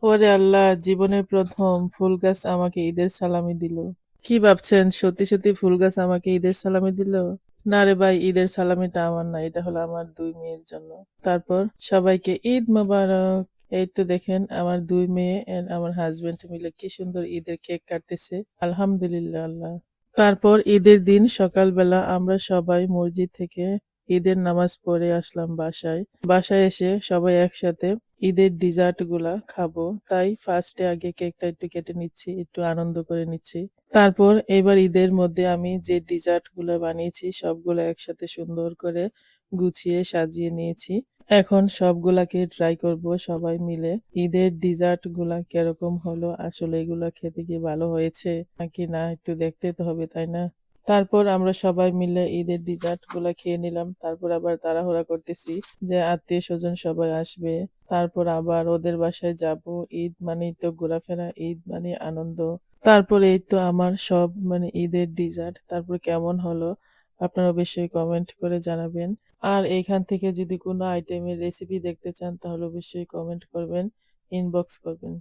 ওরে আল্লাহ! জীবনের ১ম ফুল গাছ আমাকে ঈদের সালামি দিল। কি ভাবছেন সত্যি, সত্যি ফুল গাছ আমাকে ঈদের সালামি দিল? না রে ভাই ঈদের সালামিটা আমার না। এটা হলো আমার ২ মেয়ের জন্য। তারপর সবাইকে ঈদ মোবারক। এই তো দেখেন আমার ২ মেয়ে অ্যান্ড আমার হাসব্যান্ড মিলে কি সুন্দর ঈদের কেক কাটতেছে। আলহামদুলিল্লাহ আল্লাহ। তারপর ঈদের দিন সকালবেলা আমরা সবাই মসজিদ থেকে ঈদের নামাজ পড়ে আসলাম বাসায়। বাসায় এসে সবাই একসাথে ঈদের ডিজার্ট গুলা খাবো। তাই ফার্স্ট এ আগে কেকটা একটু কেটে নিচ্ছি, একটু আনন্দ করে নিচ্ছি। তারপর এবার ঈদের মধ্যে আমি যে ডিজার্ট গুলা বানিয়েছি সবগুলো একসাথে সুন্দর করে গুছিয়ে সাজিয়ে নিয়েছি। এখন সবগুলাকে ট্রাই করব সবাই মিলে। ঈদের ডিজার্ট গুলা কিরকম হলো? আসলে এগুলা খেতে কি ভালো হয়েছে নাকি না একটু দেখতে তো হবে, তাই না? তারপর আমরা সবাই মিলে ঈদের ডিজার্ট গুলা খেয়ে নিলাম। তারপর আবার তাড়াহুড়া করতেছি যে আত্মীয়স্বজন সবাই আসবে। তারপর আবার ওদের বাসায় যাবো। ঈদ মানেই তো ঘোরাফেরা, ঈদ মানে আনন্দ। তারপরে এই তো আমার সব মানে ঈদের ডিজার্ট। তারপর কেমন হলো? আপনারা অবশ্যই কমেন্ট করে জানাবেন। আর এখান থেকে যদি কোনো আইটেমের রেসিপি দেখতে চান তাহলে অবশ্যই কমেন্ট করবেন, ইনবক্স করবেন।